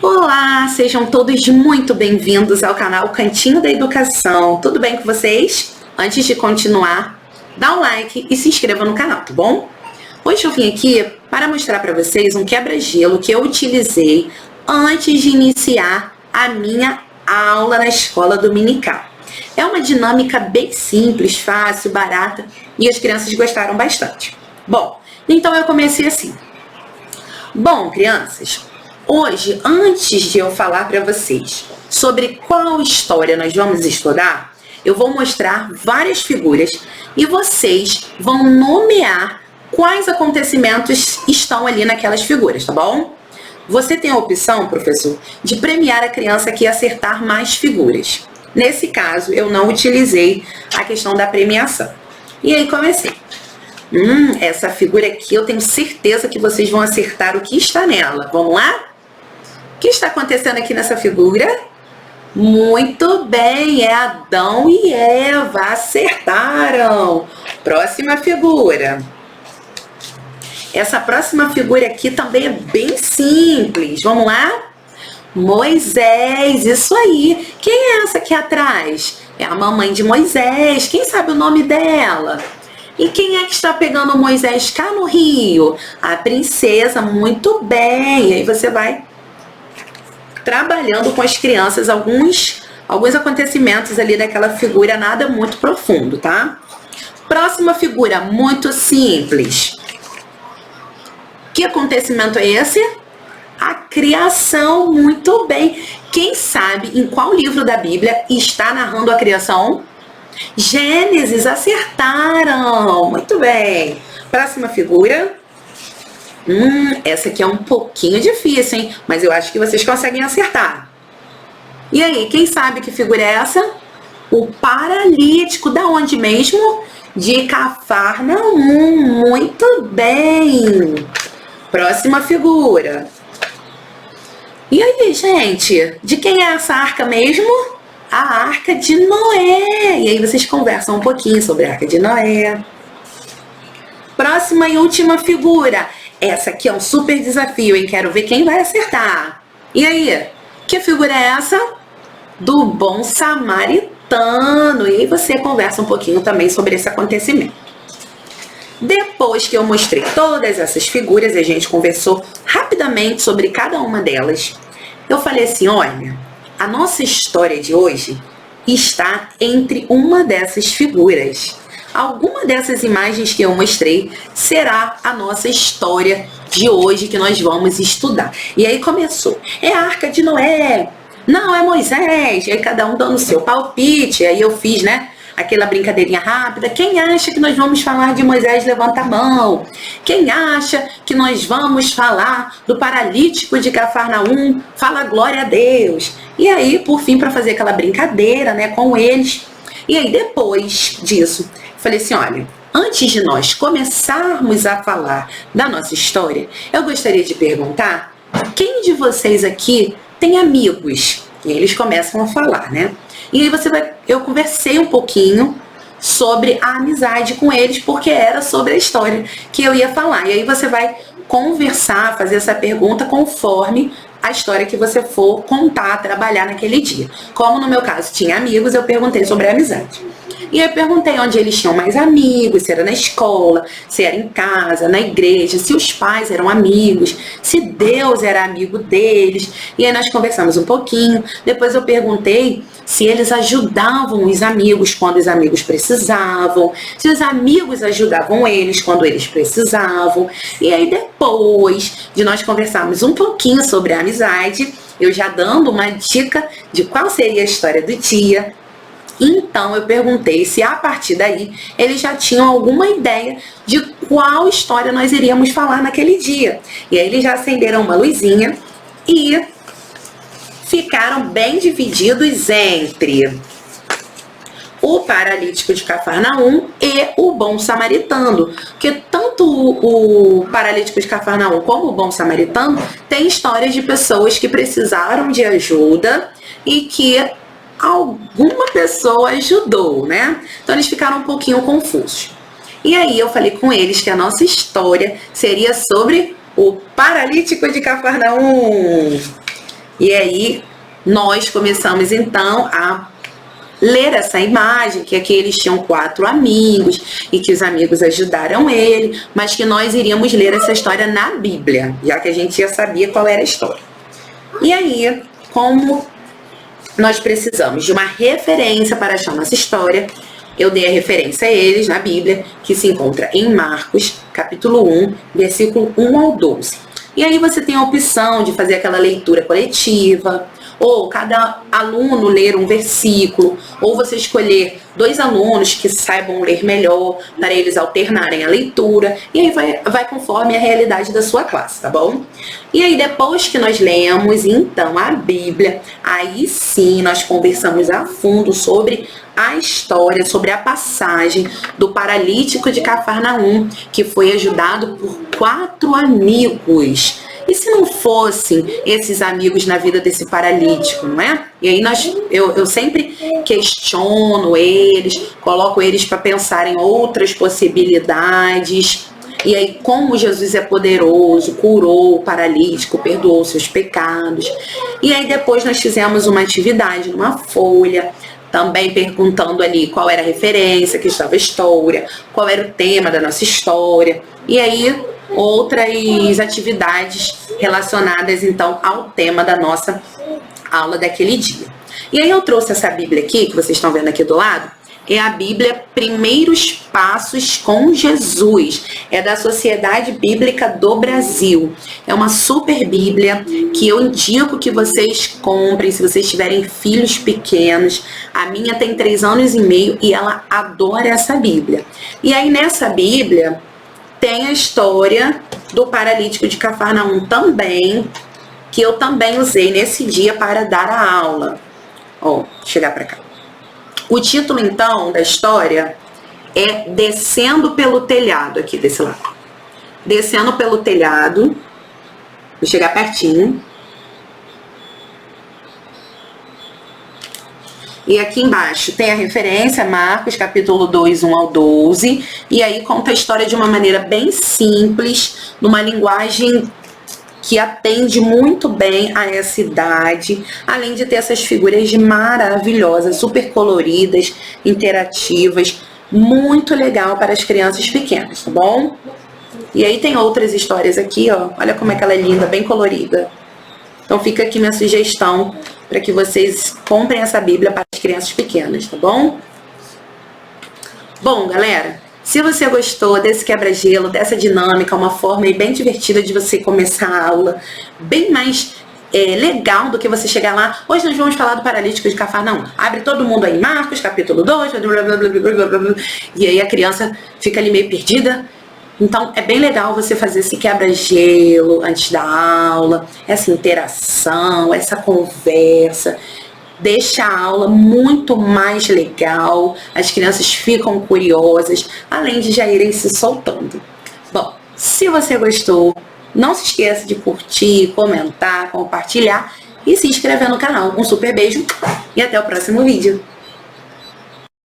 Olá, sejam todos muito bem-vindos ao canal Cantinho da Educação. Tudo bem com vocês? Antes de continuar, dá um like e se inscreva no canal, tá bom? Hoje eu vim aqui para mostrar para vocês um quebra-gelo que eu utilizei antes de iniciar a minha aula na escola dominical. É uma dinâmica bem simples, fácil, barata e as crianças gostaram bastante. Bom, então eu comecei assim. Bom, crianças, hoje, antes de eu falar para vocês sobre qual história nós vamos estudar, eu vou mostrar várias figuras e vocês vão nomear quais acontecimentos estão ali naquelas figuras, tá bom? Você tem a opção, professor, de premiar a criança que acertar mais figuras. Nesse caso, eu não utilizei a questão da premiação. E aí comecei. Essa figura aqui, eu tenho certeza que vocês vão acertar o que está nela. Vamos lá? O que está acontecendo aqui nessa figura? Muito bem, é Adão e Eva, acertaram. Próxima figura. Essa próxima figura aqui também é bem simples. Vamos lá? Moisés, isso aí. Quem é essa aqui atrás? É a mamãe de Moisés. Quem sabe o nome dela? E quem é que está pegando Moisés cá no rio? A princesa, muito bem. E aí você vai trabalhando com as crianças alguns acontecimentos ali daquela figura, nada muito profundo, tá? Próxima figura, muito simples. Que acontecimento é esse? A criação, muito bem. Quem sabe em qual livro da Bíblia está narrando a criação? Gênesis, acertaram. Muito bem. Próxima figura. Essa aqui é um pouquinho difícil, hein? Mas eu acho que vocês conseguem acertar. E aí, quem sabe que figura é essa? O paralítico, da onde mesmo? De Cafarnaum. Muito bem. Próxima figura. E aí, gente? De quem é essa arca mesmo? A Arca de Noé. E aí vocês conversam um pouquinho sobre a Arca de Noé. Próxima e última figura. Essa aqui é um super desafio, hein? Quero ver quem vai acertar. E aí? Que figura é essa? Do bom samaritano. E aí você conversa um pouquinho também sobre esse acontecimento. Depois que eu mostrei todas essas figuras, a gente conversou rapidamente sobre cada uma delas. Eu falei assim, olha, a nossa história de hoje está entre uma dessas figuras. Alguma dessas imagens que eu mostrei será a nossa história de hoje que nós vamos estudar. E aí começou. É a Arca de Noé. Não, é Moisés. E aí cada um dando o seu palpite. Aí eu fiz, né? Aquela brincadeirinha rápida. Quem acha que nós vamos falar de Moisés, levanta a mão. Quem acha que nós vamos falar do paralítico de Cafarnaum, fala glória a Deus. E aí, por fim, para fazer aquela brincadeira, né, com eles. E aí, depois disso, falei assim, olha, antes de nós começarmos a falar da nossa história, eu gostaria de perguntar, quem de vocês aqui tem amigos? E eles começam a falar, né? E aí eu conversei um pouquinho sobre a amizade com eles, porque era sobre a história que eu ia falar. E aí você vai conversar, fazer essa pergunta conforme a história que você for contar, trabalhar naquele dia. Como no meu caso tinha amigos, eu perguntei sobre a amizade. E aí eu perguntei onde eles tinham mais amigos, se era na escola, se era em casa, na igreja, se os pais eram amigos, se Deus era amigo deles. E aí nós conversamos um pouquinho. Depois eu perguntei se eles ajudavam os amigos quando os amigos precisavam, se os amigos ajudavam eles quando eles precisavam. E aí depois de nós conversarmos um pouquinho sobre a amizade, eu já dando uma dica de qual seria a história do dia, então eu perguntei se a partir daí eles já tinham alguma ideia de qual história nós iríamos falar naquele dia. E aí eles já acenderam uma luzinha e ficaram bem divididos entre o paralítico de Cafarnaum e o bom samaritano. Porque tanto o paralítico de Cafarnaum como o bom samaritano tem histórias de pessoas que precisaram de ajuda e que alguma pessoa ajudou, né? Então eles ficaram um pouquinho confusos. E aí eu falei com eles que a nossa história seria sobre o paralítico de Cafarnaum. E aí nós começamos então a ler essa imagem, que aqui eles tinham 4 amigos e que os amigos ajudaram ele, mas que nós iríamos ler essa história na Bíblia, já que a gente já sabia qual era a história. E aí, como nós precisamos de uma referência para achar nossa história, eu dei a referência a eles na Bíblia, que se encontra em Marcos, capítulo 1, versículo 1 ao 12. E aí você tem a opção de fazer aquela leitura coletiva, ou cada aluno ler um versículo, ou você escolher 2 alunos que saibam ler melhor, para eles alternarem a leitura, e aí vai conforme a realidade da sua classe, tá bom? E aí depois que nós lemos, então, a Bíblia, aí sim nós conversamos a fundo sobre a história, sobre a passagem do paralítico de Cafarnaum, que foi ajudado por 4 amigos. E se não fossem esses amigos na vida desse paralítico, não é? E aí eu sempre questiono eles, coloco eles para pensar em outras possibilidades. E aí, como Jesus é poderoso, curou o paralítico, perdoou seus pecados. E aí depois nós fizemos uma atividade numa folha, também perguntando ali qual era a referência que estava a história, qual era o tema da nossa história. E aí outras atividades relacionadas então ao tema da nossa aula daquele dia. E aí eu trouxe essa Bíblia aqui, que vocês estão vendo aqui do lado, é a Bíblia Primeiros Passos com Jesus, é da Sociedade Bíblica do Brasil. É uma super Bíblia que eu indico que vocês comprem se vocês tiverem filhos pequenos. A minha tem 3 anos e meio e ela adora essa Bíblia. E aí nessa Bíblia tem a história do paralítico de Cafarnaum também, que eu também usei nesse dia para dar a aula. Ó, chegar para cá. O título, então, da história é Descendo pelo Telhado, aqui desse lado. Descendo pelo telhado. Vou chegar pertinho. E aqui embaixo tem a referência, Marcos, capítulo 2, 1 ao 12. E aí conta a história de uma maneira bem simples, numa linguagem que atende muito bem a essa idade, além de ter essas figuras maravilhosas, super coloridas, interativas, muito legal para as crianças pequenas, tá bom? E aí tem outras histórias aqui, ó, olha como é que ela é linda, bem colorida. Então fica aqui minha sugestão para que vocês comprem essa Bíblia para as crianças pequenas, tá bom? Bom, galera, se você gostou desse quebra-gelo, dessa dinâmica, uma forma bem divertida de você começar a aula, bem mais legal do que você chegar lá. Hoje nós vamos falar do paralítico de Cafarnaum. Abre todo mundo aí, Marcos, capítulo 2, e aí a criança fica ali meio perdida. Então, é bem legal você fazer esse quebra-gelo antes da aula, essa interação, essa conversa. Deixa a aula muito mais legal, as crianças ficam curiosas, além de já irem se soltando. Bom, se você gostou, não se esqueça de curtir, comentar, compartilhar e se inscrever no canal. Um super beijo e até o próximo vídeo.